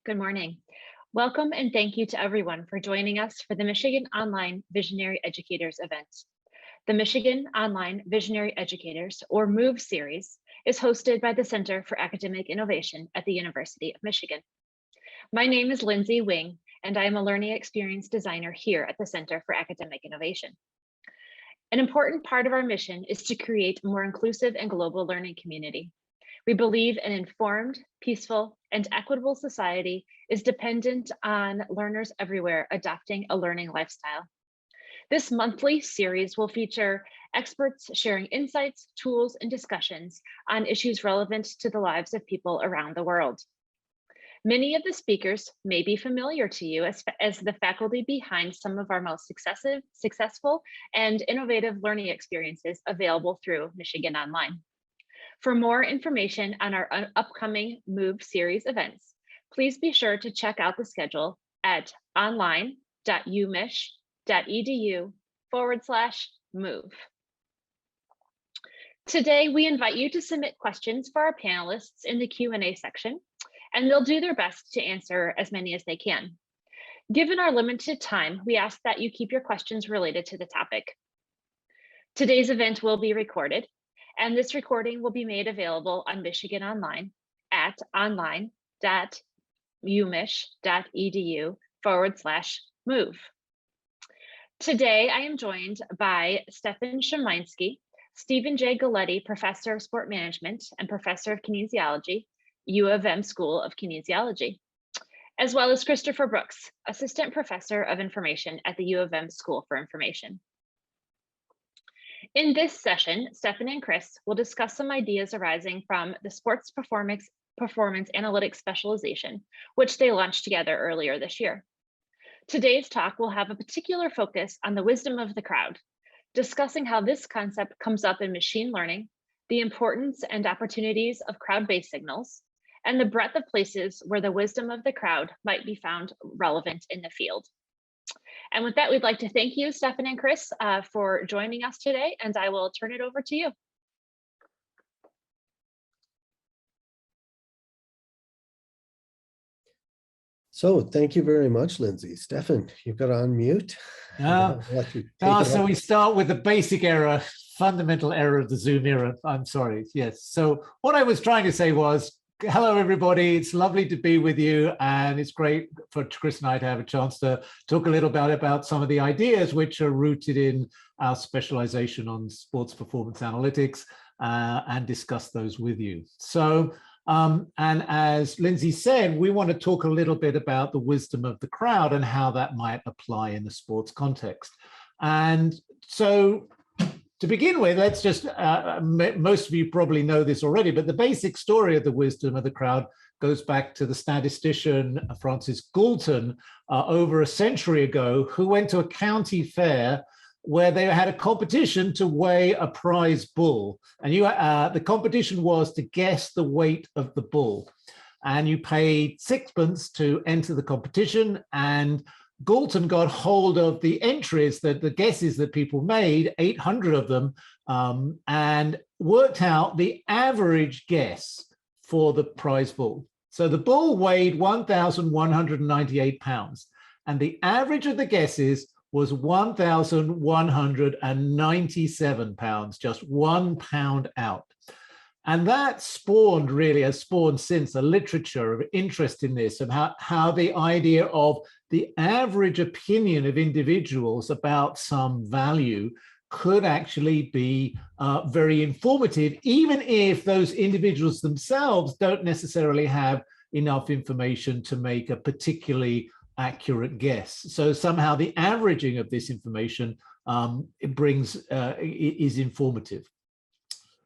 Good morning. Welcome and thank you to everyone for joining us for the Michigan Online Visionary Educators event. The Michigan Online Visionary Educators, or MOVE series, is hosted by the Center for Academic Innovation at the University of Michigan. My name is Lindsay Wing, and I am a learning experience designer here at the Center for Academic Innovation. An important part of our mission is to create a more inclusive and global learning community. We believe an informed, peaceful, and equitable society is dependent on learners everywhere adopting a learning lifestyle. This monthly series will feature experts sharing insights, tools, and discussions on issues relevant to the lives of people around the world. Many of the speakers may be familiar to you as the faculty behind some of our most successful and innovative learning experiences available through Michigan Online. For more information on our upcoming MOVE series events, please be sure to check out the schedule at online.umich.edu/move. Today, we invite you to submit questions for our panelists in the Q&A section, and they'll do their best to answer as many as they can. Given our limited time, we ask that you keep your questions related to the topic. Today's event will be recorded, and this recording will be made available on Michigan Online at online.umich.edu/move. Today, I am joined by Stefan Szymański, Stephen J. Galletti, Professor of Sport Management and Professor of Kinesiology, U of M School of Kinesiology, as well as Christopher Brooks, Assistant Professor of Information at the U of M School for Information. In this session, Stefan and Chris will discuss some ideas arising from the Sports Performance Analytics specialization, which they launched together earlier this year. Today's talk will have a particular focus on the wisdom of the crowd, discussing how this concept comes up in machine learning, the importance and opportunities of crowd-based signals, and the breadth of places where the wisdom of the crowd might be found relevant in the field. And with that, we'd like to thank you, Stefan and Chris, for joining us today, and I will turn it over to you. So thank you very much, Lindsay. Stefan, you've got on mute. So we start with the basic error, fundamental error of the Zoom era. I'm sorry. Yes. So what I was trying to say was, hello, everybody. It's lovely to be with you. And it's great for Chris and I to have a chance to talk a little bit about some of the ideas which are rooted in our specialization on sports performance analytics and discuss those with you. So, and as Lindsay said, we want to talk a little bit about the wisdom of the crowd and how that might apply in the sports context. And so to begin with, let's just, most of you probably know this already, but the basic story of the wisdom of the crowd goes back to the statistician Francis Galton over a century ago, who went to a county fair where they had a competition to weigh a prize bull. And the competition was to guess the weight of the bull. And you paid sixpence to enter the competition, and Galton got hold of the entries, the guesses that people made, 800 of them, and worked out the average guess for the prize bull. So the bull weighed 1,198 pounds, and the average of the guesses was 1,197 pounds, just 1 pound out. And that spawned, really has spawned since, a literature of interest in this, and how the idea of the average opinion of individuals about some value could actually be very informative, even if those individuals themselves don't necessarily have enough information to make a particularly accurate guess. So somehow the averaging of this information is informative.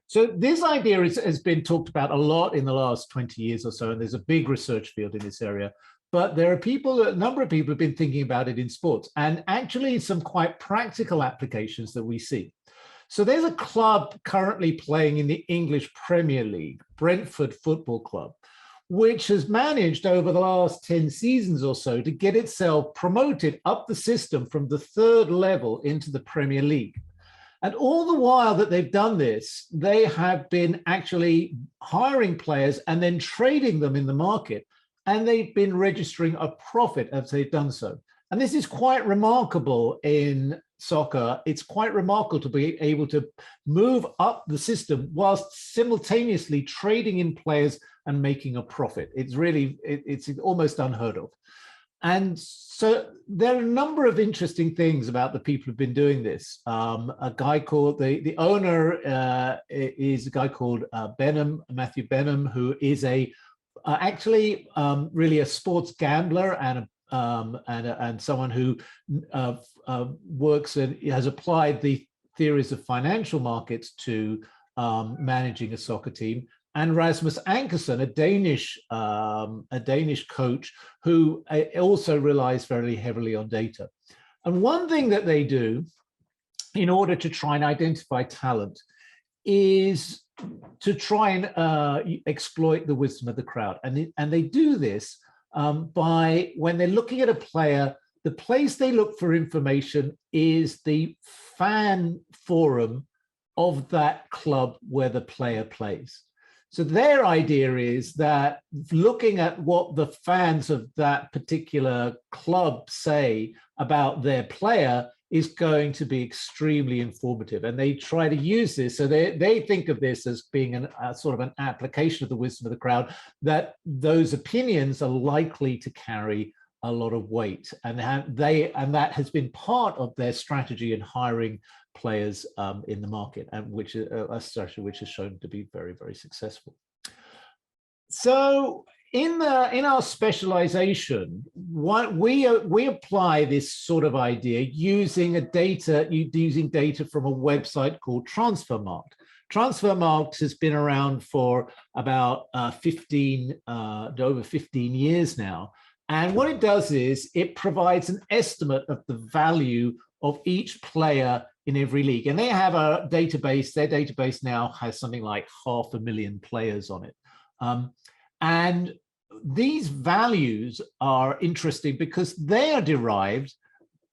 So this idea has been talked about a lot in the last 20 years or so, and there's a big research field in this area. But there are a number of people have been thinking about it in sports, and actually some quite practical applications that we see. So there's a club currently playing in the English Premier League, Brentford Football Club, which has managed over the last 10 seasons or so to get itself promoted up the system from the 3rd level into the Premier League. And all the while that they've done this, they have been actually hiring players and then trading them in the market and they've been registering a profit as they've done so. And this is quite remarkable in soccer. It's quite remarkable to be able to move up the system whilst simultaneously trading in players and making a profit. It's really, it's almost unheard of. And so there are a number of interesting things about the people who've been doing this. A guy called, the owner is a guy called Matthew Benham, who is actually really a sports gambler and someone who works and has applied the theories of financial markets to managing a soccer team. And Rasmus Ankersen, a Danish coach who also relies very heavily on data. And one thing that they do in order to try and identify talent is to try and exploit the wisdom of the crowd. And they do this by, when they're looking at a player, the place they look for information is the fan forum of that club where the player plays. So their idea is that looking at what the fans of that particular club say about their player is going to be extremely informative. And they try to use this. So they think of this as being a sort of an application of the wisdom of the crowd, that those opinions are likely to carry a lot of weight. And that has been part of their strategy in hiring players in the market, and which is a strategy which has shown to be very, very successful. So in our specialization, what we apply this sort of idea using data from a website called Transfermarkt. Transfermarkt has been around for about over 15 years now. And what it does is it provides an estimate of the value of each player in every league. And they have a database. Their database now has something like 500,000 players on it. And these values are interesting because they are derived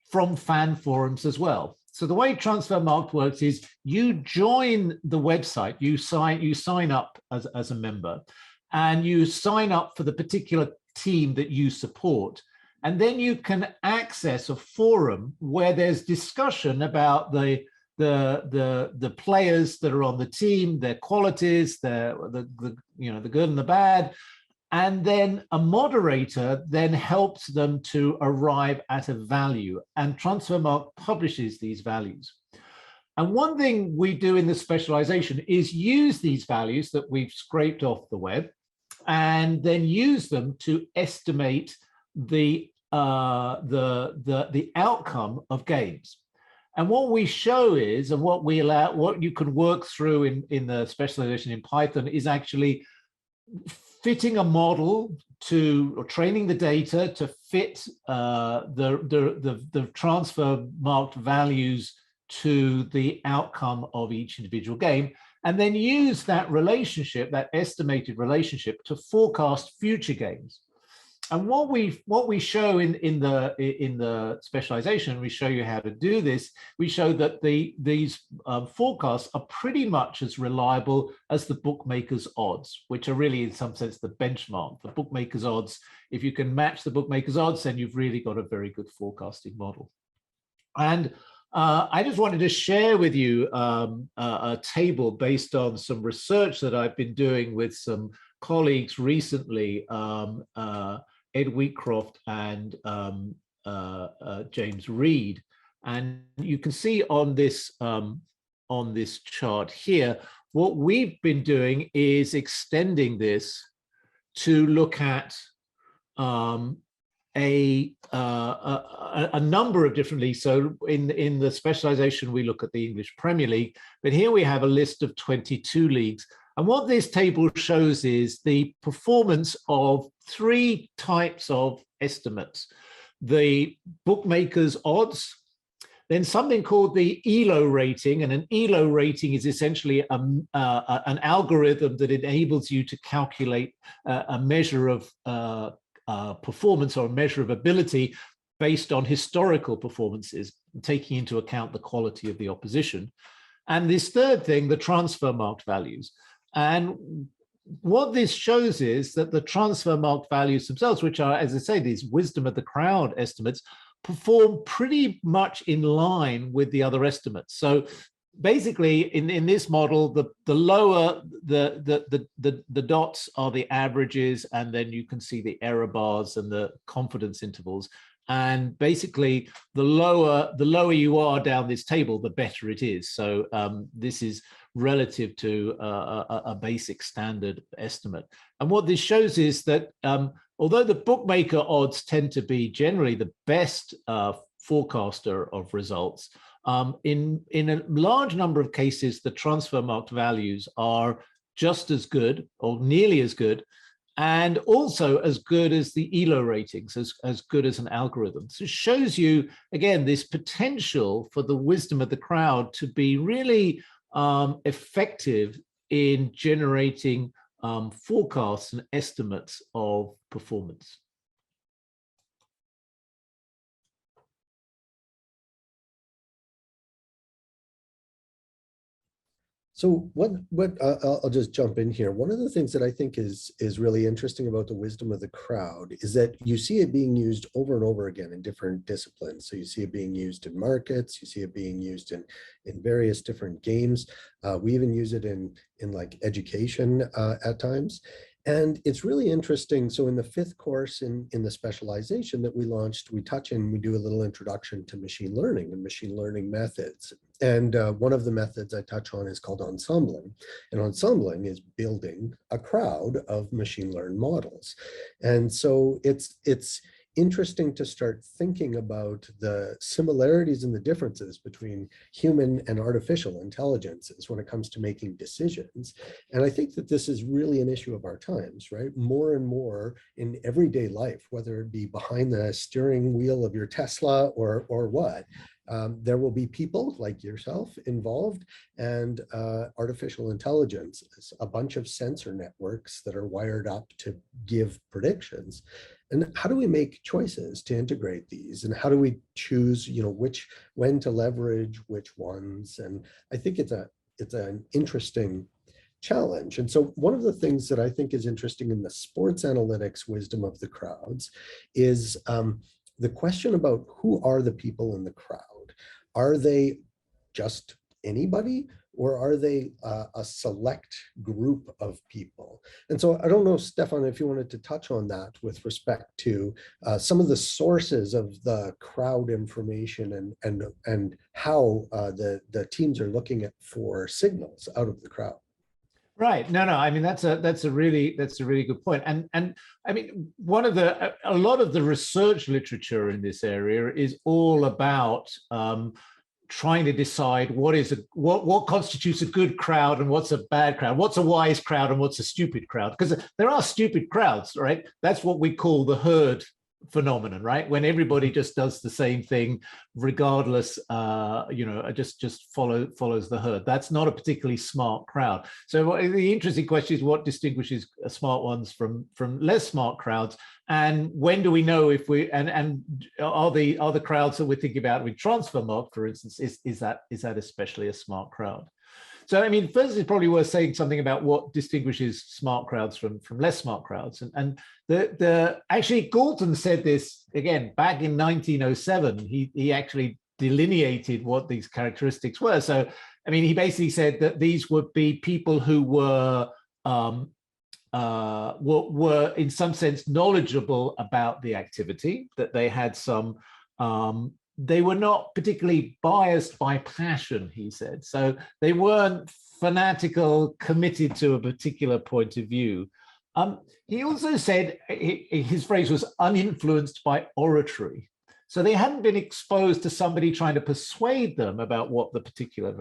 from fan forums as well. So the way Transfermarkt works is you join the website, you sign up as a member, and you sign up for the particular team that you support. And then you can access a forum where there's discussion about the players that are on the team, their qualities, the good and the bad. And then a moderator then helps them to arrive at a value, and Transfermarkt publishes these values. And one thing we do in the specialization is use these values that we've scraped off the web and then use them to estimate the outcome of games. And what we show is, and what you can work through in the specialization in Python is actually fitting a model or training the data to fit the Transfermarkt values to the outcome of each individual game, and then use that relationship, that estimated relationship, to forecast future games. And what we show in the specialization, we show you how to do this. We show that these forecasts are pretty much as reliable as the bookmakers' odds, which are really, in some sense, the benchmark. The bookmakers' odds, if you can match the bookmakers' odds, then you've really got a very good forecasting model. And I just wanted to share with you a table based on some research that I've been doing with some colleagues recently, Ed Wheatcroft and James Reed. And you can see on this chart here, what we've been doing is extending this to look at a number of different leagues. So in the specialization, we look at the English Premier League, but here we have a list of 22 leagues. And what this table shows is the performance of three types of estimates: the bookmakers' odds, then something called the ELO rating. And an ELO rating is essentially an algorithm that enables you to calculate a measure of performance or a measure of ability based on historical performances, taking into account the quality of the opposition. And this third thing, the Transfermarkt values. And what this shows is that the transfer marked values themselves, which are, as I say, these wisdom of the crowd estimates, perform pretty much in line with the other estimates. So basically, in this model, the lower the dots are the averages, and then you can see the error bars and the confidence intervals. And basically, the lower you are down this table, the better it is. So this is relative to a basic standard estimate. And what this shows is that although the bookmaker odds tend to be generally the best forecaster of results, in a large number of cases, the transfer marked values are just as good or nearly as good, and also as good as the ELO ratings, as good as an algorithm. So it shows you, again, this potential for the wisdom of the crowd to be really effective in generating forecasts and estimates of performance. So I'll just jump in here. One of the things that I think is really interesting about the wisdom of the crowd is that you see it being used over and over again in different disciplines. So you see it being used in markets, you see it being used in various different games. We even use it in like education at times. And it's really interesting. So in the 5th course in the specialization that we launched, we do a little introduction to machine learning and machine learning methods. And one of the methods I touch on is called ensembling. And ensembling is building a crowd of machine learned models. And so it's interesting to start thinking about the similarities and the differences between human and artificial intelligences when it comes to making decisions. And I think that this is really an issue of our times, right? More and more in everyday life, whether it be behind the steering wheel of your Tesla or what, there will be people like yourself involved, and artificial intelligence is a bunch of sensor networks that are wired up to give predictions. And how do we make choices to integrate these? And how do we choose, when to leverage which ones? And I think it's an interesting challenge. And so one of the things that I think is interesting in the sports analytics wisdom of the crowds is the question about who are the people in the crowd. Are they just anybody, or are they a select group of people? And so I don't know, Stefan, if you wanted to touch on that with respect to some of the sources of the crowd information and how the teams are looking at for signals out of the crowd. Right. No. I mean, that's a really good point. And I mean, a lot of the research literature in this area is all about trying to decide what constitutes a good crowd and what's a bad crowd, what's a wise crowd and what's a stupid crowd, because there are stupid crowds, right? That's what we call the herd phenomenon, right? When everybody just does the same thing, regardless, just follows the herd. That's not a particularly smart crowd. So the interesting question is, what distinguishes smart ones from less smart crowds? And when do we know if we and are the crowds that we're thinking about with transfer mark, for instance, is that especially a smart crowd? So, I mean, first, it's probably worth saying something about what distinguishes smart crowds from less smart crowds. And actually, Galton said this again back in 1907. He actually delineated what these characteristics were. So, I mean, he basically said that these would be people who were in some sense knowledgeable about the activity, that they had some. They were not particularly biased by passion, he said. So they weren't fanatical, committed to a particular point of view. He also said his phrase was uninfluenced by oratory. So they hadn't been exposed to somebody trying to persuade them about what the particular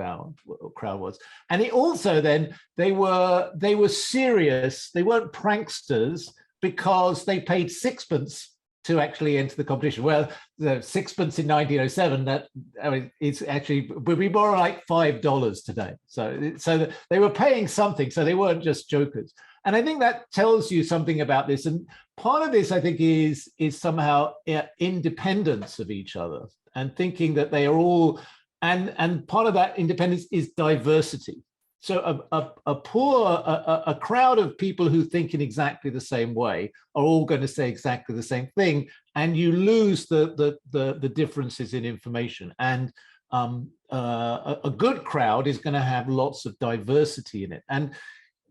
crowd was. And he also then, they were serious. They weren't pranksters because they paid sixpence to actually enter the competition. Well, the sixpence in 1907, it's actually, we borrow like $5 today. So they were paying something, so they weren't just jokers. And I think that tells you something about this. And part of this, I think, is somehow independence of each other and thinking that they are all, and part of that independence is diversity. So a crowd of people who think in exactly the same way are all going to say exactly the same thing, and you lose the differences in information. And a good crowd is going to have lots of diversity in it. And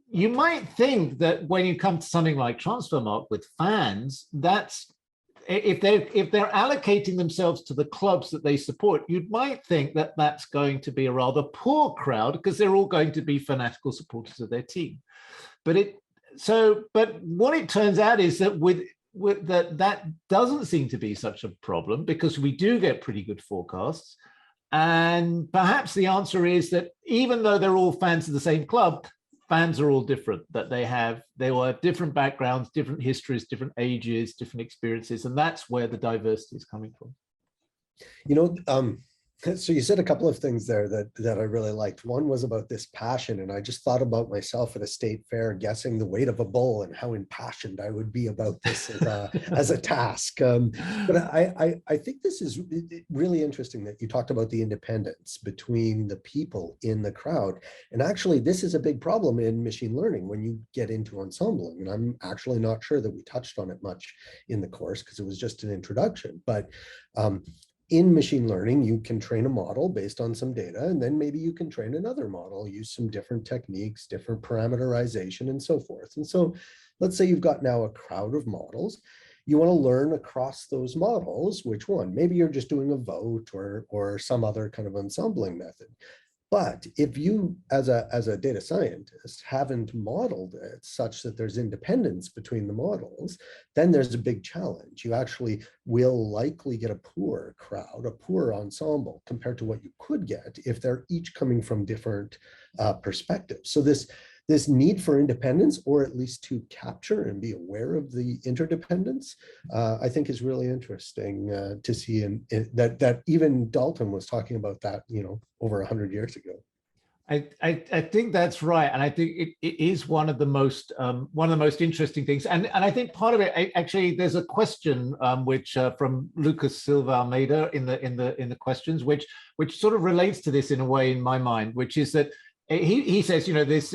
you might think that when you come to something like Transfermarkt with fans, that's if they're allocating themselves to the clubs that they support, you might think that that's going to be a rather poor crowd because they're all going to be fanatical supporters of their team. But what it turns out is that that doesn't seem to be such a problem, because we do get pretty good forecasts. And perhaps the answer is that even though they're all fans of the same club, fans are all different, that they will have different backgrounds, different histories, different ages, different experiences, and that's where the diversity is coming from. You know, so you said a couple of things there that I really liked. One was about this passion, and I just thought about myself at a state fair guessing the weight of a bull and how impassioned I would be about this as a task. But I think this is really interesting that you talked about the independence between the people in the crowd. And actually, this is a big problem in machine learning when you get into ensembling. And I'm actually not sure that we touched on it much in the course because it was just an introduction. But in machine learning, you can train a model based on some data, and then maybe you can train another model, use some different techniques, different parameterization, and so forth. And so let's say you've got now a crowd of models. You want to learn across those models, which one? Maybe you're just doing a vote or some other kind of ensembling method. But if you, as a data scientist, haven't modeled it such that there's independence between the models, then there's a big challenge. You actually will likely get a poor crowd, a poor ensemble compared to what you could get if they're each coming from different perspectives. So this need for independence, or at least to capture and be aware of the interdependence, I think is really interesting to see that even Dalton was talking about that, over 100 years ago. I think that's right, and I think it is one of the most interesting things, and I think part of it actually there's a question which from Lucas Silva Almeida in the questions which sort of relates to this in a way in my mind, which is that he says the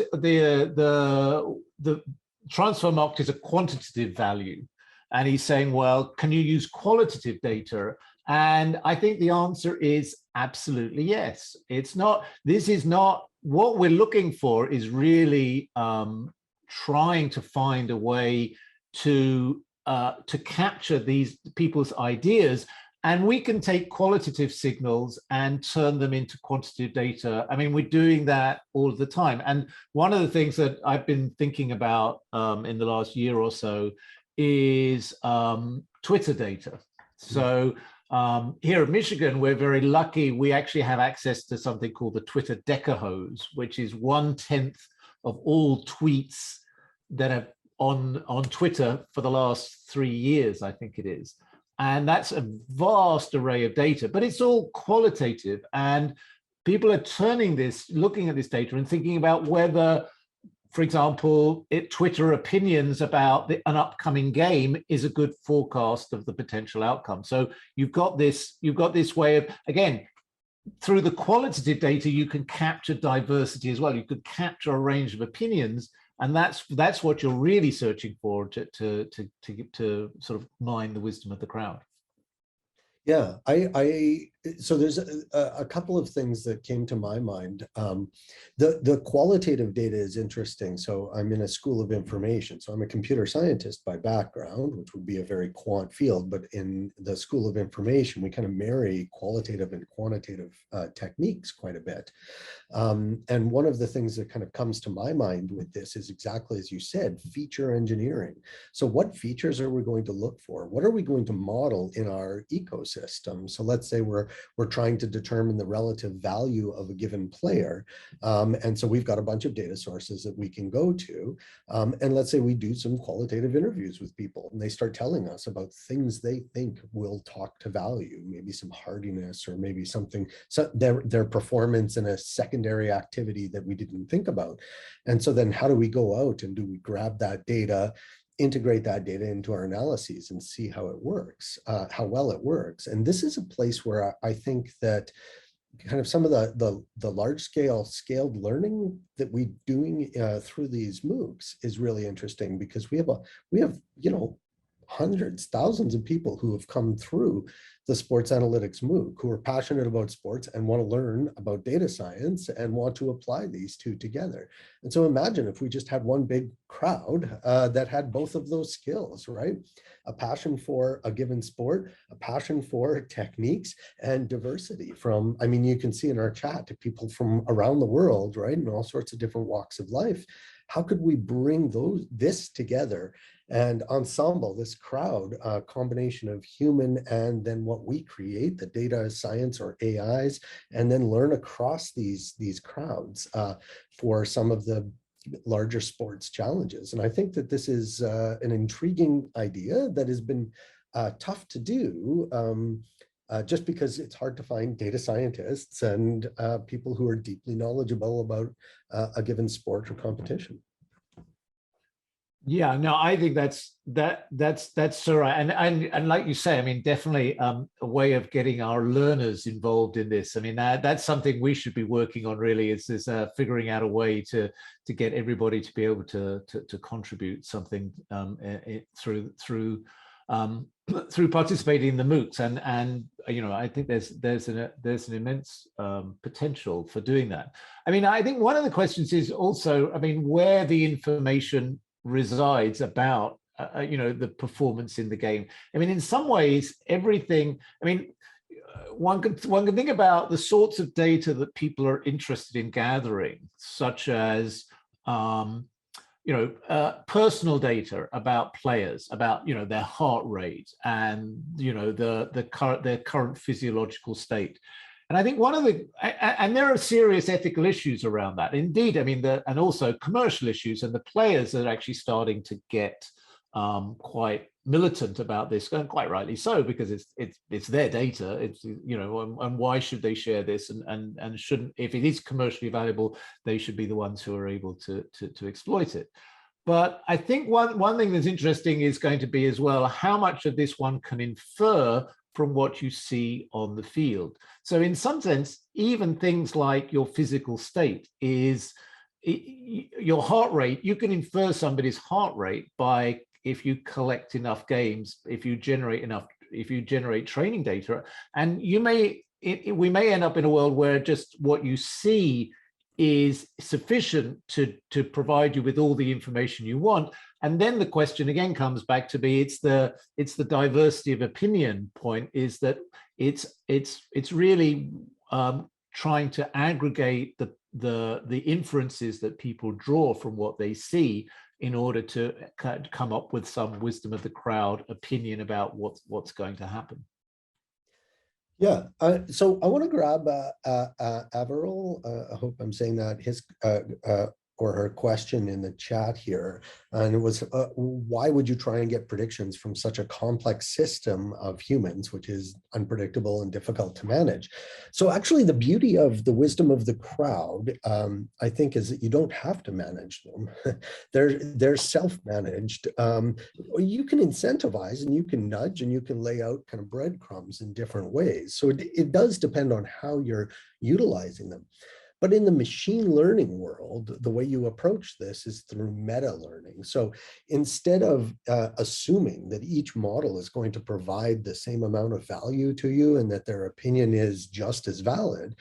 Transfermarkt is a quantitative value, and he's saying, well, can you use qualitative data? And I think the answer is absolutely yes. This is not what we're looking for, is really trying to find a way to capture these people's ideas. And we can take qualitative signals and turn them into quantitative data. I mean, we're doing that all the time. And one of the things that I've been thinking about in the last year or so is Twitter data. So here at Michigan, we're very lucky. We actually have access to something called the Twitter decahose, which is 1/10 of all tweets that are on Twitter for the last 3 years, I think it is. And that's a vast array of data, but it's all qualitative. And people are looking at this data and thinking about whether, for example, Twitter opinions about an upcoming game is a good forecast of the potential outcome. So you've got this way of, again, through the qualitative data, you can capture diversity as well. You could capture a range of opinions, and that's what you're really searching for to sort of mine the wisdom of the crowd. Yeah, so there's a couple of things that came to my mind. The qualitative data is interesting. So I'm in a school of information. So I'm a computer scientist by background, which would be a very quant field. But in the school of information, we kind of marry qualitative and quantitative techniques quite a bit. And one of the things that kind of comes to my mind with this is exactly as you said, feature engineering. So what features are we going to look for? What are we going to model in our ecosystem? So let's say we're trying to determine the relative value of a given player. And so we've got a bunch of data sources that we can go to. And let's say we do some qualitative interviews with people and they start telling us about things they think will talk to value, maybe some hardiness or maybe something, so their performance in a secondary activity that we didn't think about. And so then how do we go out and do we grab that data, integrate that data into our analyses and see how it works, how well it works. And this is a place where I think that kind of some of the large scaled learning that we doing through these MOOCs is really interesting, because we have hundreds, thousands of people who have come through the sports analytics MOOC who are passionate about sports and want to learn about data science and want to apply these two together. And so imagine if we just had one big crowd that had both of those skills, right? A passion for a given sport, a passion for techniques, and diversity from, I mean, you can see in our chat, to people from around the world, right? And all sorts of different walks of life. How could we bring this together and ensemble this crowd, a combination of human and then what we create, the data science or AIs, and then learn across these crowds for some of the larger sports challenges? And I think that this is an intriguing idea that has been tough to do, just because it's hard to find data scientists and people who are deeply knowledgeable about a given sport or competition. Yeah, no, I think that's so right. And like you say, I mean, definitely a way of getting our learners involved in this. I mean, that's something we should be working on, really, is figuring out a way to get everybody to be able to contribute something through participating in the MOOCs. And I think there's an immense potential for doing that. I mean, I think one of the questions is also, I mean, where the information resides about the performance in the game. I mean, in some ways, everything, I mean, one can think about the sorts of data that people are interested in gathering, such as personal data about players, about their heart rate and their current physiological state. And I think and there are serious ethical issues around that. Indeed, I mean, and also commercial issues, and the players are actually starting to get quite militant about this, and quite rightly so, because it's their data. It's and why should they share this? And shouldn't, if it is commercially valuable, they should be the ones who are able to exploit it. But I think one thing that's interesting is going to be as well how much of this one can infer from what you see on the field. So in some sense, even things like your physical state is your heart rate. You can infer somebody's heart rate by, if you collect enough games, if you generate training data, and we may end up in a world where just what you see is sufficient to provide you with all the information you want. And then the question again comes back to be, it's the diversity of opinion point, is that it's really trying to aggregate the inferences that people draw from what they see in order to come up with some wisdom of the crowd opinion about what's going to happen. Yeah, so I want to grab Averil. I hope I'm saying that, his or her question in the chat here, and it was, why would you try and get predictions from such a complex system of humans, which is unpredictable and difficult to manage? So actually, the beauty of the wisdom of the crowd, I think, is that you don't have to manage them. They're self-managed. You can incentivize and you can nudge and you can lay out kind of breadcrumbs in different ways. So it does depend on how you're utilizing them. But in the machine learning world, the way you approach this is through meta learning. So instead of assuming that each model is going to provide the same amount of value to you and that their opinion is just as valid,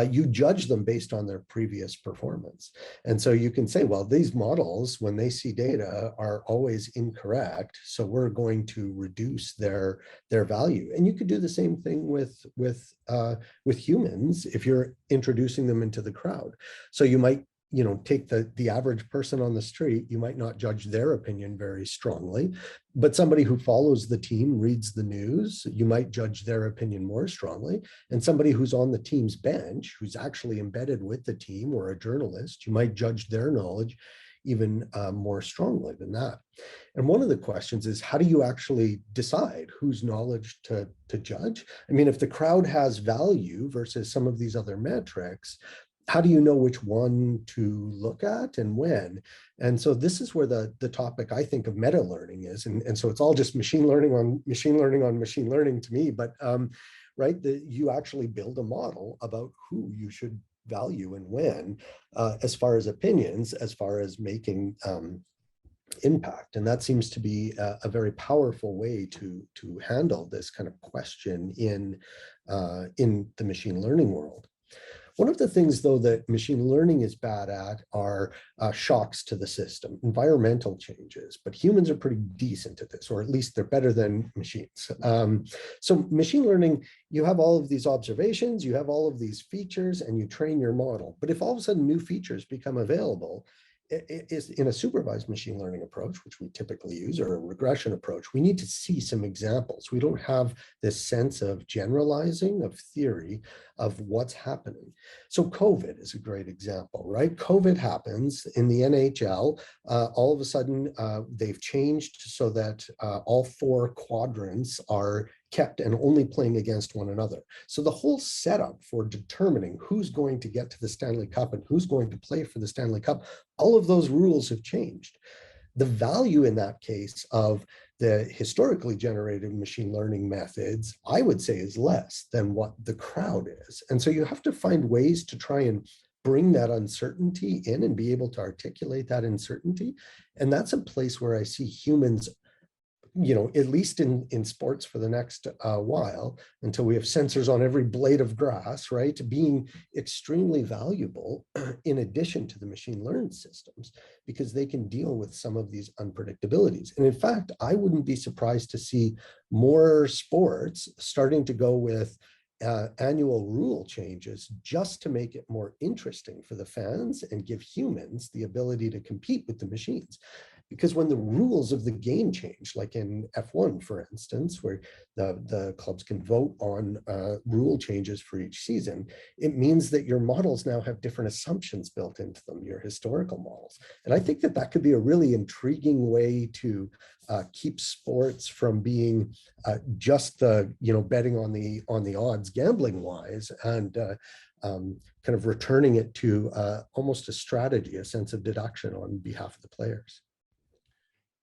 you judge them based on their previous performance. And so you can say, well, these models, when they see data, are always incorrect, so we're going to reduce their value. And you could do the same thing with humans if you're introducing them into the crowd. So you might, take the average person on the street, you might not judge their opinion very strongly, but somebody who follows the team, reads the news, you might judge their opinion more strongly. And somebody who's on the team's bench, who's actually embedded with the team, or a journalist, you might judge their knowledge even more strongly than that. And one of the questions is, how do you actually decide whose knowledge to judge? I mean, if the crowd has value versus some of these other metrics, how do you know which one to look at and when? And so this is where the topic, I think, of meta learning is. And so it's all just machine learning on machine learning on machine learning to me. But right? That you actually build a model about who you should value and when, as far as opinions, as far as making impact. And that seems to be a very powerful way to handle this kind of question in the machine learning world. One of the things, though, that machine learning is bad at are shocks to the system, environmental changes, but humans are pretty decent at this, or at least they're better than machines. So machine learning, you have all of these observations, you have all of these features, and you train your model. But if all of a sudden new features become available, is in a supervised machine learning approach, which we typically use, or a regression approach, we need to see some examples. We don't have this sense of generalizing of theory of what's happening. So COVID is a great example, right? COVID happens in the NHL. All of a sudden, they've changed so that all 4 quadrants are kept and only playing against one another. So the whole setup for determining who's going to get to the Stanley Cup and who's going to play for the Stanley Cup, all of those rules have changed. The value in that case of the historically generated machine learning methods, I would say, is less than what the crowd is. And so you have to find ways to try and bring that uncertainty in and be able to articulate that uncertainty. And that's a place where I see humans, at least in sports for the next while, until we have sensors on every blade of grass, right, being extremely valuable in addition to the machine learned systems, because they can deal with some of these unpredictabilities. And in fact, I wouldn't be surprised to see more sports starting to go with annual rule changes just to make it more interesting for the fans and give humans the ability to compete with the machines. Because when the rules of the game change, like in F1, for instance, where the clubs can vote on rule changes for each season, it means that your models now have different assumptions built into them, your historical models. And I think that that could be a really intriguing way to keep sports from being just the, betting on the odds gambling wise, and kind of returning it to almost a strategy, a sense of deduction on behalf of the players.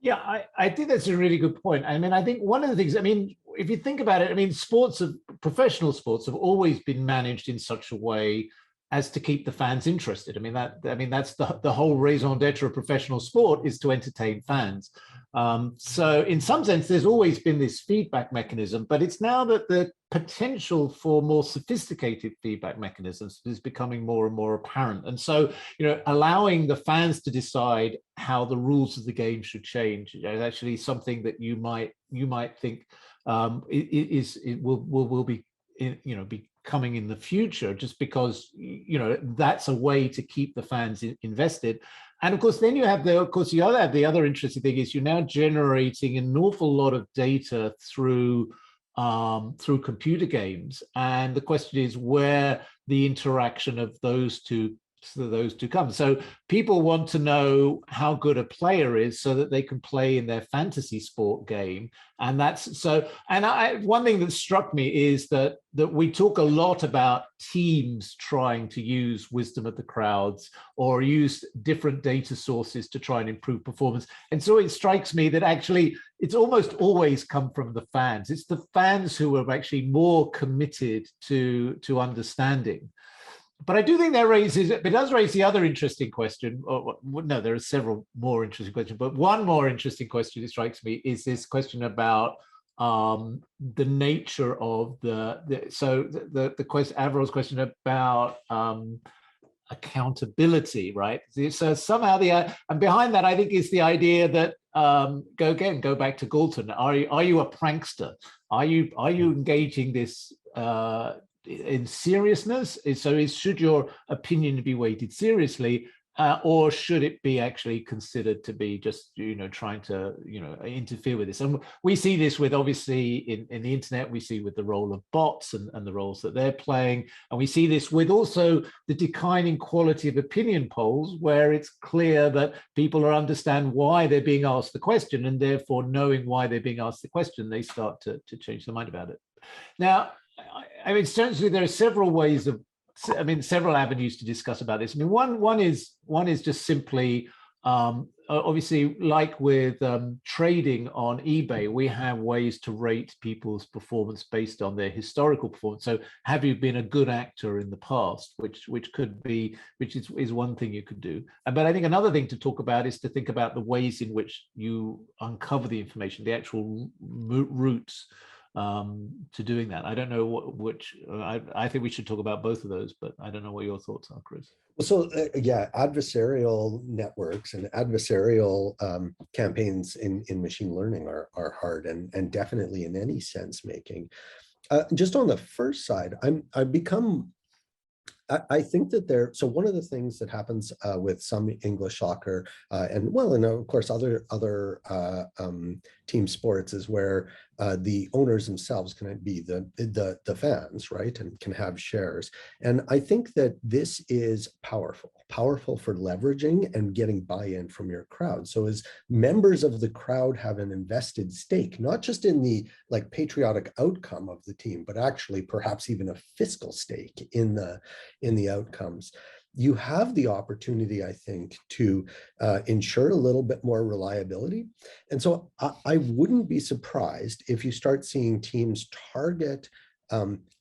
Yeah, I think that's a really good point. I mean, I think one of the things, if you think about it, professional sports have always been managed in such a way as to keep the fans interested. That's the whole raison d'etre of professional sport, is to entertain fans. So in some sense, there's always been this feedback mechanism, but it's now that the potential for more sophisticated feedback mechanisms is becoming more and more apparent. And so, allowing the fans to decide how the rules of the game should change is actually something that you might think will be coming in the future, just because that's a way to keep the fans invested. And of course, then you have the other interesting thing is you're now generating an awful lot of data through computer games, and the question is where the interaction of those two come. So people want to know how good a player is so that they can play in their fantasy sport game. And that's so, and one thing that struck me is that we talk a lot about teams trying to use wisdom of the crowds or use different data sources to try and improve performance. And so it strikes me that actually it's almost always come from the fans. It's the fans who are actually more committed to understanding. But I do think it does raise the other interesting question. No, there are several more interesting questions, but one more interesting question that strikes me is this question about the nature of the question, Avral's question about accountability, right? So somehow and behind that, I think, is the idea that go back to Galton. Are you a prankster? Are you engaging this in seriousness? Should your opinion be weighted seriously, or should it be actually considered to be just trying to interfere with this? And we see this with, obviously, in the internet. We see with the role of bots and the roles that they're playing, and we see this with also the declining quality of opinion polls, where it's clear that people understand why they're being asked the question, and therefore, knowing why they're being asked the question, they start to change their mind about it. Now, certainly there are several ways of, several avenues to discuss about this. One is just simply obviously, like with trading on eBay, we have ways to rate people's performance based on their historical performance. So have you been a good actor in the past, which is one thing you could do. But I think another thing to talk about is to think about the ways in which you uncover the information, the actual routes to doing that. I don't know I think we should talk about both of those, but I don't know what your thoughts are, Chris. So yeah, adversarial networks and adversarial campaigns in machine learning are hard and definitely in any sense making. Just on the first side, I think that so one of the things that happens with some English soccer and of course other team sports is where the owners themselves can be the fans, right, and can have shares. And I think that this is powerful for leveraging and getting buy-in from your crowd. So as members of the crowd have an invested stake, not just in the like patriotic outcome of the team, but actually perhaps even a fiscal stake in the outcomes, you have the opportunity, I think, to ensure a little bit more reliability. And so I wouldn't be surprised if you start seeing teams target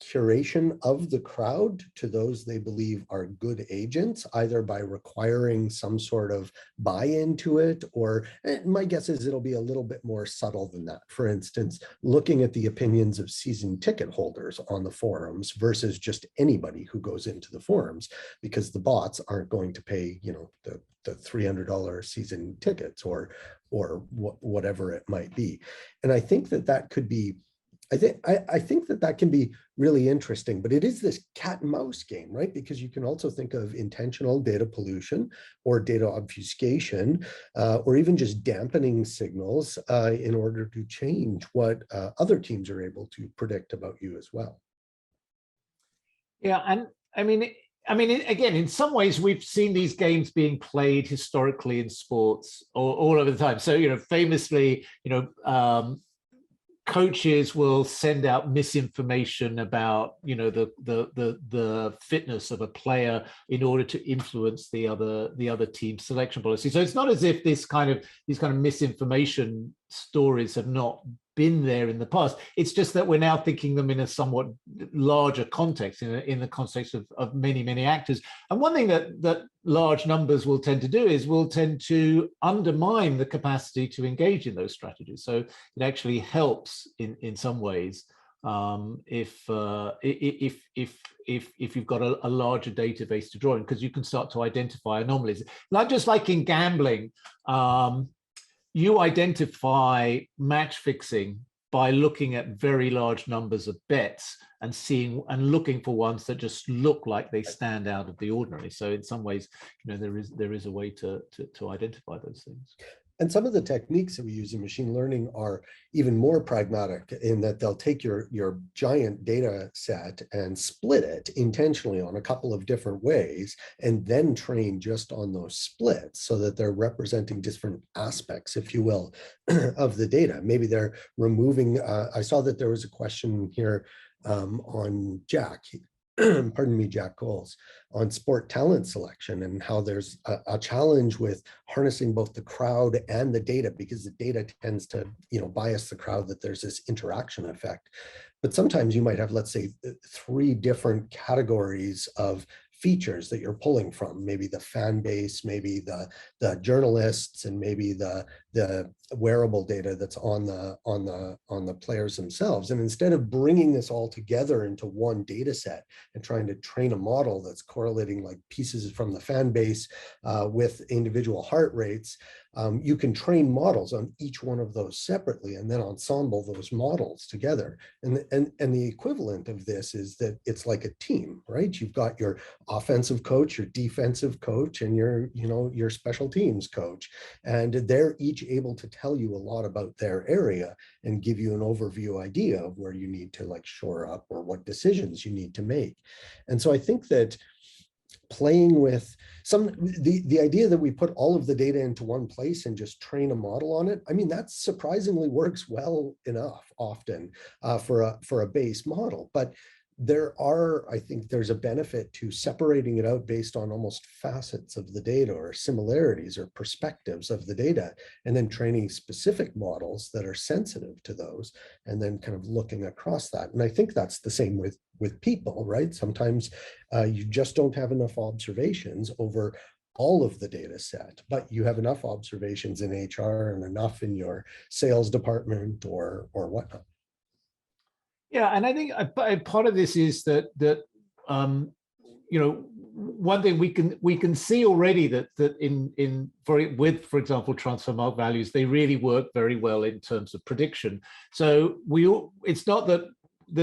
curation of the crowd to those they believe are good agents, either by requiring some sort of buy-in to it, or my guess is it'll be a little bit more subtle than that. For instance, looking at the opinions of season ticket holders on the forums versus just anybody who goes into the forums, because the bots aren't going to pay, the $300 season tickets or whatever it might be. And I think that could be I think that can be really interesting, but it is this cat and mouse game, right? Because you can also think of intentional data pollution or data obfuscation, or even just dampening signals in order to change what other teams are able to predict about you as well. Yeah, and I mean, again, in some ways, we've seen these games being played historically in sports all over the time. So, famously, coaches will send out misinformation about, the fitness of a player in order to influence the other team's selection policy. So it's not as if these kind of misinformation stories have not been there in the past. It's just that we're now thinking them in a somewhat larger context, in the context of many actors. And one thing that large numbers will tend to do is will tend to undermine the capacity to engage in those strategies. So it actually helps in some ways if you've got a larger database to draw in, because you can start to identify anomalies. Not just like in gambling. You identify match fixing by looking at very large numbers of bets and looking for ones that just look like they stand out of the ordinary. So in some ways, there is a way to identify those things. And some of the techniques that we use in machine learning are even more pragmatic in that they'll take your giant data set and split it intentionally on a couple of different ways, and then train just on those splits so that they're representing different aspects, if you will, of the data. Maybe they're removing, I saw that there was a question here on Jack. Pardon me, Jack Coles, on sport talent selection and how there's a challenge with harnessing both the crowd and the data, because the data tends to, bias the crowd, that there's this interaction effect. But sometimes you might have, let's say, 3 different categories of features that you're pulling from, maybe the fan base, maybe the journalists, and maybe the wearable data that's on the players themselves. And instead of bringing this all together into one data set and trying to train a model that's correlating like pieces from the fan base with individual heart rates, you can train models on each one of those separately and then ensemble those models together. And the equivalent of this is that it's like a team, right? You've got your offensive coach, your defensive coach, and your special teams coach. And they're each able to tell you a lot about their area and give you an overview idea of where you need to like shore up or what decisions you need to make. And so I think that playing with the idea that we put all of the data into one place and just train a model on it, that surprisingly works well enough often for a base model. But I think there's a benefit to separating it out based on almost facets of the data or similarities or perspectives of the data, and then training specific models that are sensitive to those, and then kind of looking across that. And I think that's the same with people, right? Sometimes you just don't have enough observations over all of the data set, but you have enough observations in HR and enough in your sales department or whatnot. Yeah, and I think part of this is that you know, one thing we can see already that with, for example, transfer mark values, they really work very well in terms of prediction. So it's not that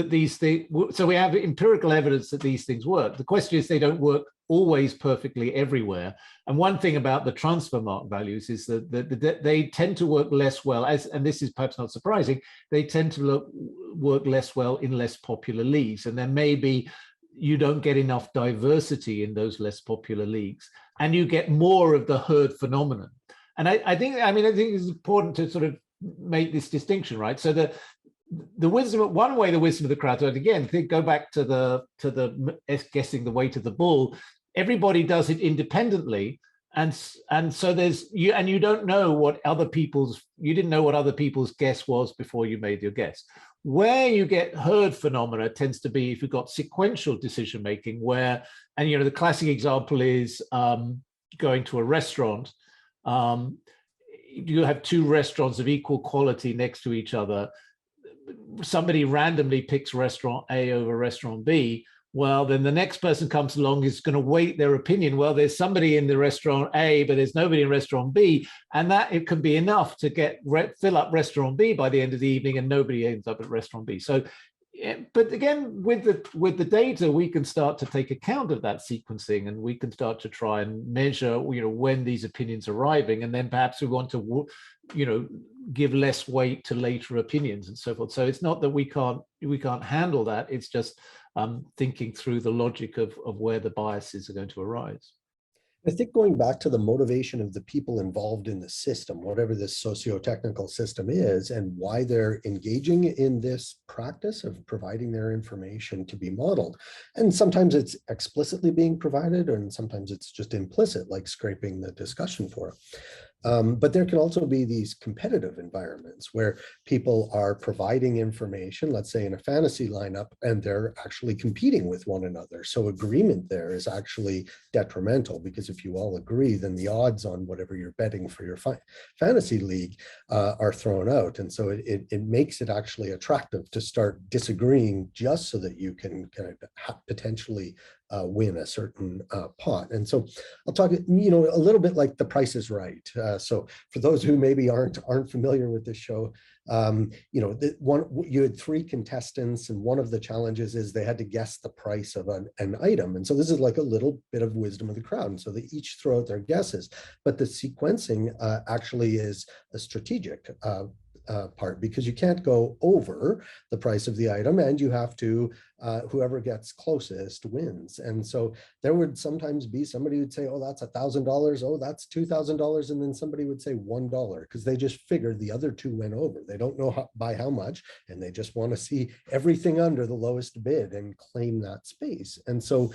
these things, so we have empirical evidence that these things work. The question is, they don't work always perfectly everywhere. And one thing about the transfer mark values is that they tend to work less well, and this is perhaps not surprising, they tend to work less well in less popular leagues. And then maybe you don't get enough diversity in those less popular leagues, and you get more of the herd phenomenon. And I think it's important to sort of make this distinction, right? So the wisdom, one way the wisdom of the crowd, and again, go back to the guessing the weight of the bull. Everybody does it independently, and so you don't know what you didn't know what other people's guess was before you made your guess. Where you get herd phenomena tends to be if you've got sequential decision making, where, and the classic example is going to a restaurant. You have two restaurants of equal quality next to each other. Somebody randomly picks restaurant A over restaurant B. Well, then the next person comes along is going to weight their opinion. Well, there's somebody in the restaurant A, but there's nobody in restaurant B, and that it can be enough to fill up restaurant B by the end of the evening, and nobody ends up at restaurant B. So, but again, with the data, we can start to take account of that sequencing, and we can start to try and measure, when these opinions are arriving, and then perhaps we want to, give less weight to later opinions and so forth. So it's not that we can't handle that. It's just thinking through the logic of where the biases are going to arise. I think going back to the motivation of the people involved in the system, whatever this socio-technical system is, and why they're engaging in this practice of providing their information to be modeled. And sometimes it's explicitly being provided, and sometimes it's just implicit, like scraping the discussion forum. But there can also be these competitive environments where people are providing information, let's say in a fantasy lineup, and they're actually competing with one another. So agreement there is actually detrimental, because if you all agree, then the odds on whatever you're betting for your fantasy league are thrown out. And so it makes it actually attractive to start disagreeing just so that you can kind of potentially win a certain pot. And so I'll talk, a little bit like The Price is Right. So for those who maybe aren't familiar with this show, you had three contestants, and one of the challenges is they had to guess the price of an item. And so this is like a little bit of wisdom of the crowd. And so they each throw out their guesses, but the sequencing actually is a strategic part, because you can't go over the price of the item, and you have to, whoever gets closest wins. And so there would sometimes be somebody who'd say, oh, that's $1,000, oh, that's $2,000, and then somebody would say $1, because they just figured the other two went over. They don't know by how much, and they just want to see everything under the lowest bid and claim that space. And so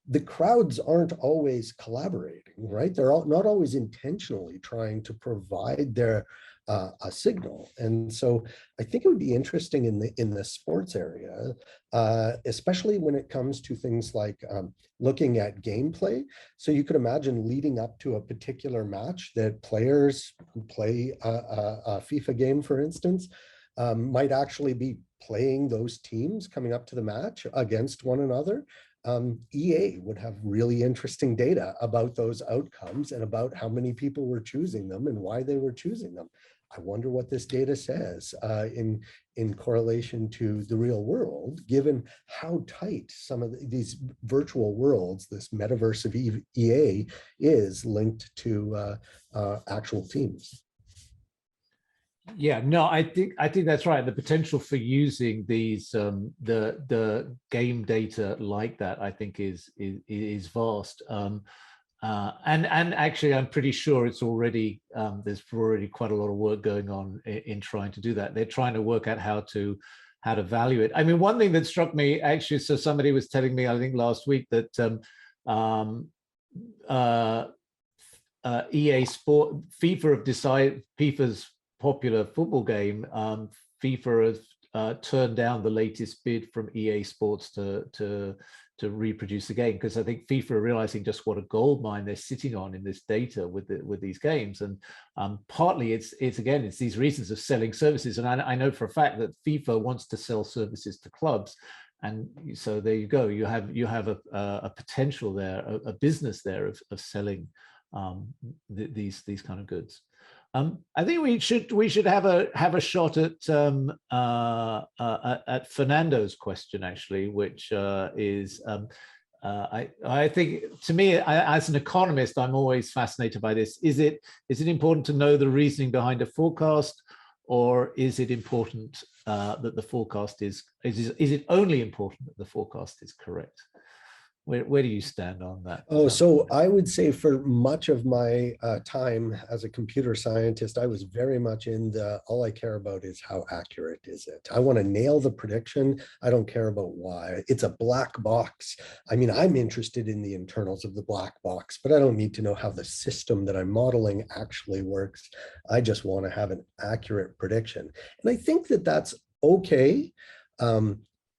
the crowds aren't always collaborating, right? They're not always intentionally trying to provide their a signal. And so I think it would be interesting in the sports area, especially when it comes to things like looking at gameplay. So you could imagine leading up to a particular match that players who play a FIFA game, for instance, might actually be playing those teams coming up to the match against one another. EA would have really interesting data about those outcomes and about how many people were choosing them and why they were choosing them. I wonder what this data says in correlation to the real world, given how tight some of these virtual worlds, this metaverse of EA, is linked to actual teams. Yeah, no, I think that's right. The potential for using these the game data like that, I think, is vast. And actually, I'm pretty sure it's already there's already quite a lot of work going on in trying to do that. They're trying to work out how to to value it. I mean, one thing that struck me actually, so somebody was telling me, I think last week, that EA Sport, FIFA have decided, FIFA's popular football game, FIFA has turned down the latest bid from EA Sports to reproduce the game, because I think FIFA are realizing just what a gold mine they're sitting on in this data with these games. And partly it's these reasons of selling services. And I know for a fact that FIFA wants to sell services to clubs. And so there you go. You have a potential there, a business there of selling these kind of goods. I think we should have a shot at Fernando's question, actually, which is I think, to me, as an economist, I'm always fascinated by this. Is it important to know the reasoning behind a forecast, or is it important that the forecast is it only important that the forecast is correct? Where do you stand on that? Oh, so I would say for much of my time as a computer scientist, I was very much in all I care about is how accurate is it. I want to nail the prediction. I don't care about why. It's a black box. I mean, I'm interested in the internals of the black box, but I don't need to know how the system that I'm modeling actually works. I just want to have an accurate prediction. And I think that that's okay.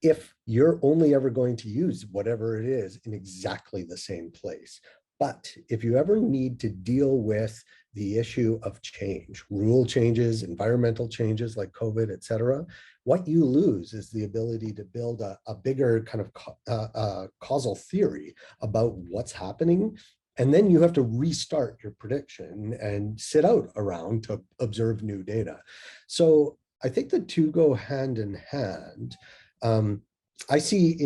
If you're only ever going to use whatever it is in exactly the same place. But if you ever need to deal with the issue of change, rule changes, environmental changes like COVID, et cetera, what you lose is the ability to build a bigger kind of causal theory about what's happening. And then you have to restart your prediction and sit out around to observe new data. So I think the two go hand in hand. I see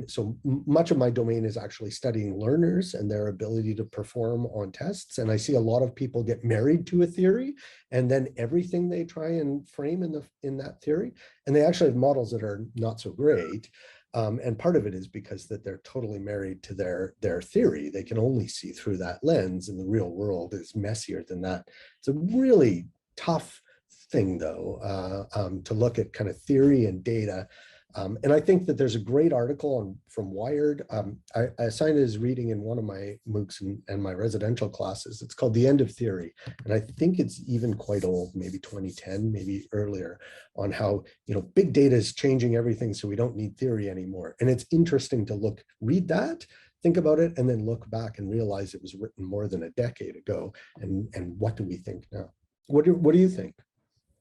so much of my domain is actually studying learners and their ability to perform on tests. And I see a lot of people get married to a theory, and then everything they try and frame in that theory, and they actually have models that are not so great. And part of it is because that they're totally married to their theory. They can only see through that lens, and the real world is messier than that. It's a really tough thing, though, to look at kind of theory and data. And I think that there's a great article from Wired. I assigned it as reading in one of my MOOCs and my residential classes. It's called The End of Theory. And I think it's even quite old, maybe 2010, maybe earlier, on how, big data is changing everything, so we don't need theory anymore. And it's interesting to read that, think about it, and then look back and realize it was written more than a decade ago. And what do we think now? What do you think?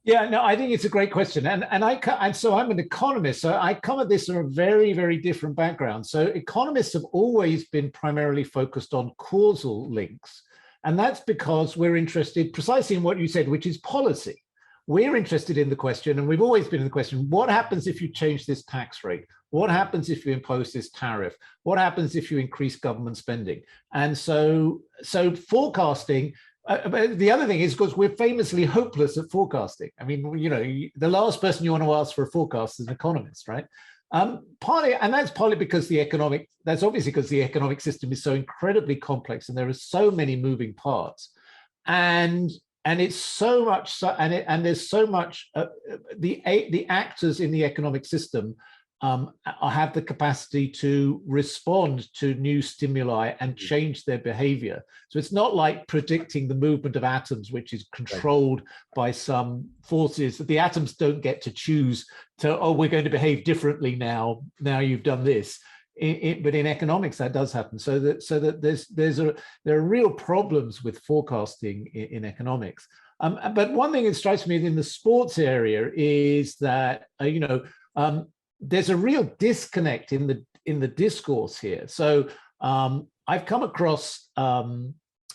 Yeah, no, I think it's a great question. And so I'm an economist, so I come at this from a very, very different background. So economists have always been primarily focused on causal links. And that's because we're interested precisely in what you said, which is policy. We're interested in the question, and we've always been in the question, what happens if you change this tax rate? What happens if you impose this tariff? What happens if you increase government spending? And so forecasting. The other thing is, because we're famously hopeless at forecasting. I mean, the last person you want to ask for a forecast is an economist, right? That's partly because that's obviously because the economic system is so incredibly complex, and there are so many moving parts, and it's so much so, and there's so much the actors in the economic system have the capacity to respond to new stimuli and change their behavior. So it's not like predicting the movement of atoms, which is controlled by some forces. The atoms don't get to choose we're going to behave differently now you've done this. But in economics, that does happen. So that there are real problems with forecasting in economics. But one thing that strikes me in the sports area is that there's a real disconnect in the discourse here. So I've come across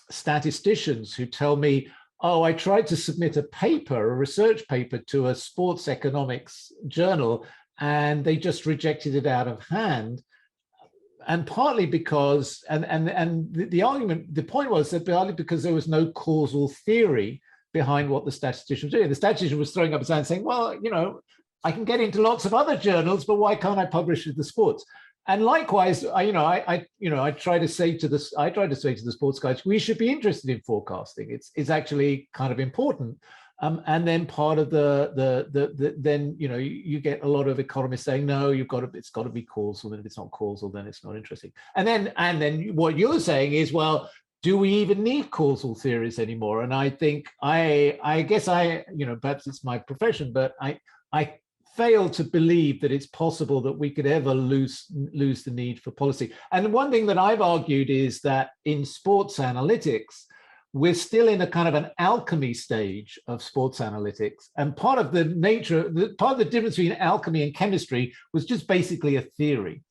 statisticians who tell me, oh, I tried to submit a research paper to a sports economics journal, and they just rejected it out of hand. And partly because, the point was that partly because there was no causal theory behind what the statistician was doing. The statistician was throwing up his hand saying, well, I can get into lots of other journals, but why can't I publish with the sports? And likewise, I try to say to the sports guys, we should be interested in forecasting. It's actually kind of important. And then part of then you get a lot of economists saying no, it's got to be causal, and if it's not causal, then it's not interesting. And then what you're saying is, well, do we even need causal theories anymore? And I think I guess perhaps it's my profession, but I fail to believe that it's possible that we could ever lose the need for policy. And one thing that I've argued is that in sports analytics, we're still in a kind of an alchemy stage of sports analytics. And part of the difference between alchemy and chemistry was just basically a theory.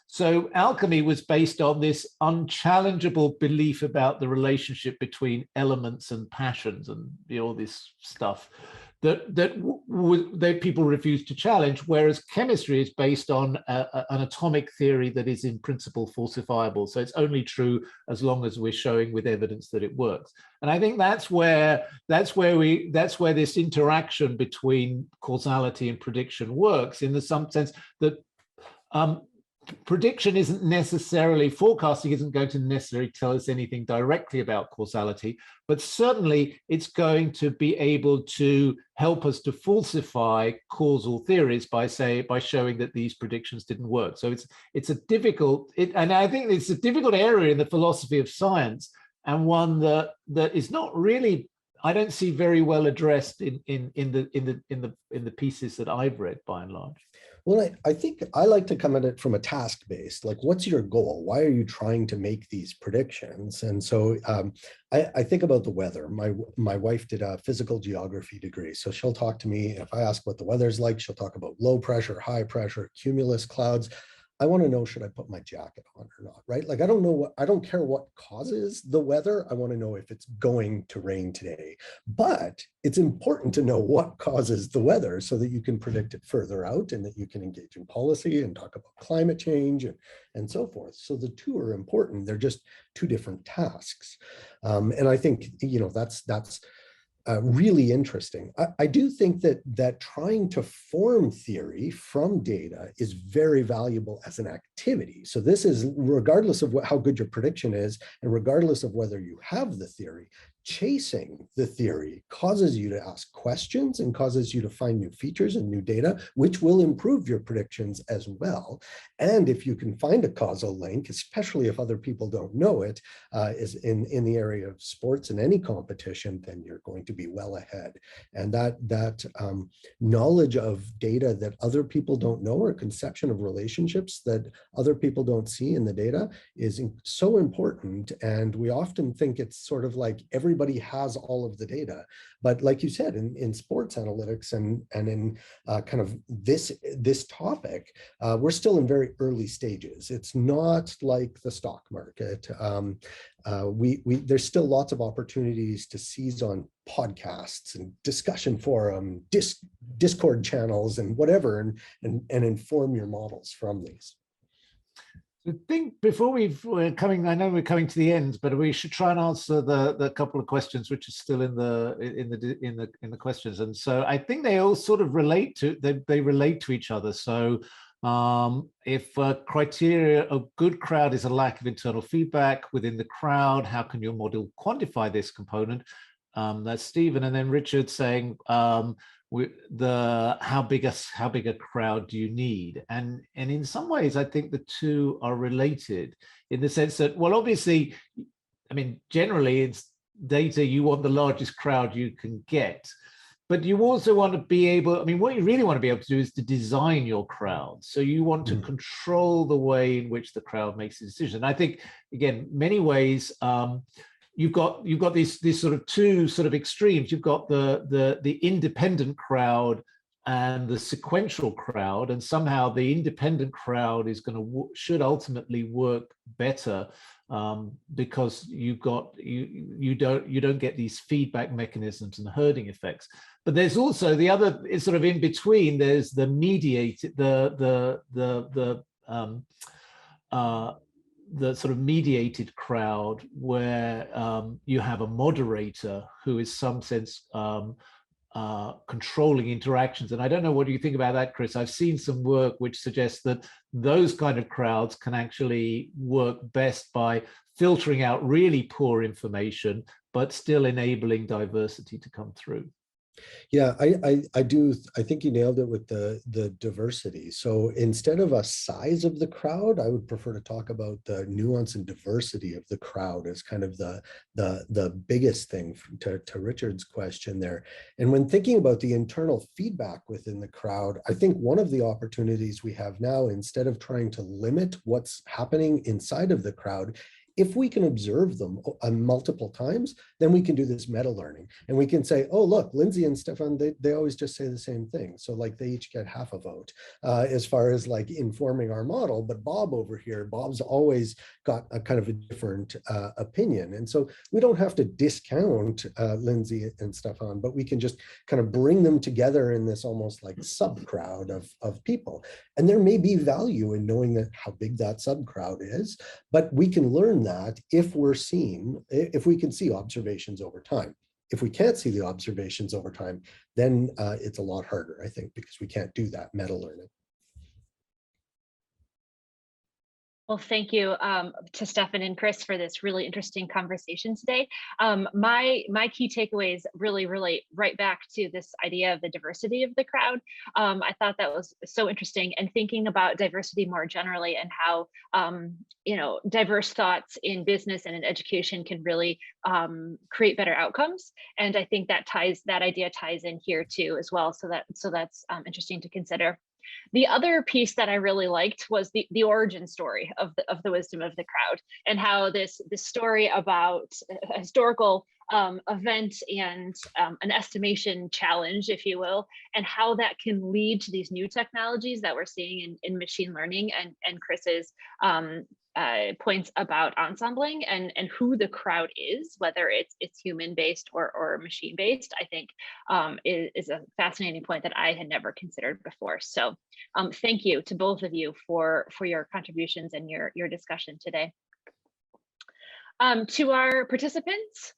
So alchemy was based on this unchallengeable belief about the relationship between elements and passions and all this stuff that people refused to challenge, whereas chemistry is based on an atomic theory that is in principle falsifiable. So it's only true as long as we're showing with evidence that it works. And I think that's where this interaction between causality and prediction works, in some sense that prediction isn't necessarily, forecasting isn't going to necessarily tell us anything directly about causality, but certainly it's going to be able to help us to falsify causal theories by showing that these predictions didn't work. So it's a difficult, and I think it's a difficult area in the philosophy of science, and one that is not really, I don't see very well addressed in the pieces that I've read by and large. Well, I think I like to come at it from a task-based, like, what's your goal? Why are you trying to make these predictions? And so I think about the weather. My wife did a physical geography degree. So she'll talk to me, if I ask what the weather's like, she'll talk about low pressure, high pressure, cumulus clouds. I want to know, should I put my jacket on or not, right? Like, I don't care what causes the weather. I want to know if it's going to rain today. But it's important to know what causes the weather so that you can predict it further out, and that you can engage in policy and talk about climate change and so forth. So the two are important. They're just two different tasks. And I think, that's really interesting. I do think that trying to form theory from data is very valuable as an activity. So this is regardless of how good your prediction is, and regardless of whether you have the theory, chasing the theory causes you to ask questions and causes you to find new features and new data, which will improve your predictions as well. And if you can find a causal link, especially if other people don't know it, is in the area of sports and any competition, then you're going to be well ahead. And that knowledge of data that other people don't know, or conception of relationships that other people don't see in the data, is so important. And we often think it's sort of like everybody has all of the data. But like you said, in sports analytics and in kind of this topic, we're still in very early stages. It's not like the stock market. There's still lots of opportunities to seize on podcasts and discussion forum, Discord channels and whatever, and inform your models from these. I think before we're coming, I know we're coming to the end, but we should try and answer the couple of questions which are still in the questions. And so I think they all sort of relate to each other. So if criteria of good crowd is a lack of internal feedback within the crowd, how can your model quantify this component? That's Stephen, and then Richard saying, how big a crowd do you need? And in some ways, I think the two are related in the sense that, well, obviously, I mean, generally it's data, you want the largest crowd you can get, but you also want to be able, I mean, what you really want to be able to do is to design your crowd. So you want to control the way in which the crowd makes a decision. I think, again, many ways, you've got these sort of two sort of extremes. You've got the independent crowd and the sequential crowd, and somehow the independent crowd is should ultimately work better because you don't get these feedback mechanisms and herding effects. But there's also the other, it's sort of in between. There's the mediated, the sort of mediated crowd, where you have a moderator who is some sense controlling interactions. And I don't know, what do you think about that, Chris? I've seen some work which suggests that those kind of crowds can actually work best by filtering out really poor information, but still enabling diversity to come through. Yeah, I do. I think you nailed it with the diversity. So instead of a size of the crowd, I would prefer to talk about the nuance and diversity of the crowd as kind of the biggest thing to Richard's question there. And when thinking about the internal feedback within the crowd, I think one of the opportunities we have now, instead of trying to limit what's happening inside of the crowd, if we can observe them multiple times, then we can do this meta learning. And we can say, oh, look, Lindsay and Stefan, they always just say the same thing. So like they each get half a vote as far as like informing our model. But Bob over here, Bob's always got a kind of a different opinion. And so we don't have to discount Lindsay and Stefan, but we can just kind of bring them together in this almost like sub crowd of people. And there may be value in knowing that how big that sub crowd is, but we can learn that if we can see observations over time. If we can't see the observations over time, then it's a lot harder, I think, because we can't do that meta learning. Well, thank you to Stefan and Chris for this really interesting conversation today. My key takeaways really relate right back to this idea of the diversity of the crowd. I thought that was so interesting, and thinking about diversity more generally and how diverse thoughts in business and in education can really create better outcomes. And I think that idea ties in here too as well. So that's interesting to consider. The other piece that I really liked was the origin story of the wisdom of the crowd, and how this story about a historical event and an estimation challenge, if you will, and how that can lead to these new technologies that we're seeing in machine learning, and Chris's points about ensembling and who the crowd is, whether it's human based or machine based, I think is a fascinating point that I had never considered before. So thank you to both of you for your contributions and your discussion today. To our participants,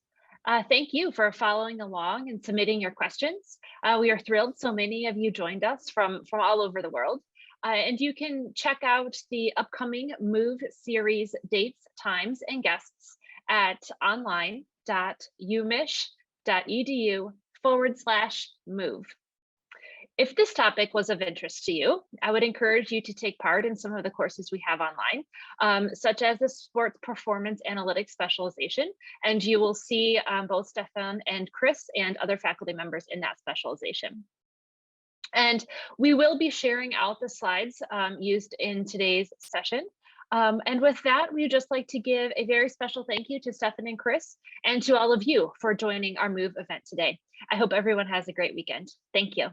thank you for following along and submitting your questions. We are thrilled so many of you joined us from all over the world. And you can check out the upcoming MOVE series dates, times, and guests at online.umich.edu/move. If this topic was of interest to you, I would encourage you to take part in some of the courses we have online, such as the Sports Performance Analytics specialization, and you will see both Stefan and Chris and other faculty members in that specialization. And we will be sharing out the slides used in today's session. And with that, we'd just like to give a very special thank you to Stefan and Chris, and to all of you for joining our MOVE event today. I hope everyone has a great weekend. Thank you.